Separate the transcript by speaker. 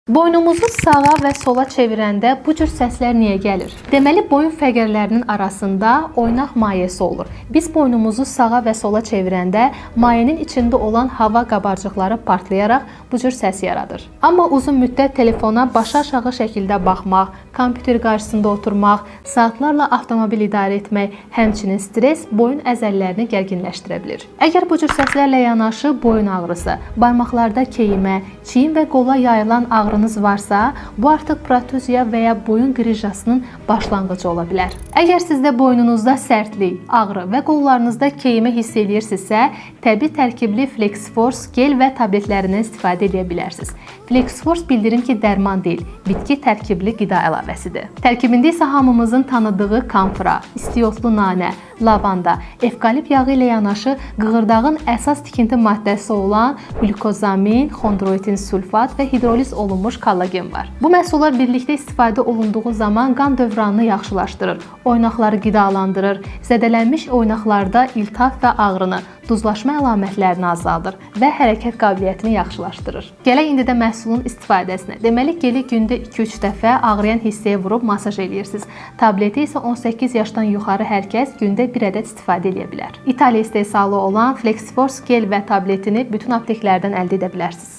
Speaker 1: Boynumuzu sağa və sola çevirəndə bu cür səslər niyə gəlir? Deməli, boyun fəqərlərinin arasında oynaq mayesi olur. Biz boynumuzu sağa və sola çevirəndə mayenin içində olan hava qabarcıqları partlayaraq bu cür səs yaradır. Amma uzun müddət telefona başı aşağı şəkildə baxmaq, kompüter qarşısında oturmaq, saatlarla avtomobil idarə etmək, həmçinin stres boyun əzələlərini gərginləşdirə bilir. Əgər bu cür səslərlə yanaşı boyun ağrısı, barmaqlarda keyimə, çiyin və qola yayılan ağrınız varsa, bu artıq protuziya və ya boyun qrijasının başlanğıcı ola bilər. Əgər sizdə boynunuzda sərtlik, ağrı və qollarınızda keyimə hiss edirsinizsə, təbii tərkibli Flexforce gel və tabletlərindən istifadə edə bilərsiniz. Flexforce bildirim ki, dərman deyil, bitki tərkibli qida əlavəsidir. Tərkibində isə hamımızın tanıdığı kamfra, istiotlu nanə, lavanda, evkalipt yağı ilə yanaşı qığırdağın əsas tikinti maddəsi olan glukozamin, xondroitin sulfat və hidroliz olunmuş kollagen var. Bu məhsullar birlikdə istifadə olunduğu zaman qan dövranını yaxşılaşdırır, oynaqları qidalandırır, zədələnmiş oynaqlarda iltihab və ağrını, duzlaşma əlamətlərini azaldır və hərəkət qabiliyyətini yaxşılaşdırır. Gələk indi də məhsulun istifadəsinə. Deməli, geli gündə 2-3 dəfə ağrıyan hissəyə vurub masaj edirsiniz. Tableti isə 18 yaşdan yuxarı hər kəs gündə 1 ədəd istifadə edə bilər. İtaliya istehsalı olan Flexforce gel və tabletini bütün apteklərdən əldə edə bilərsiniz.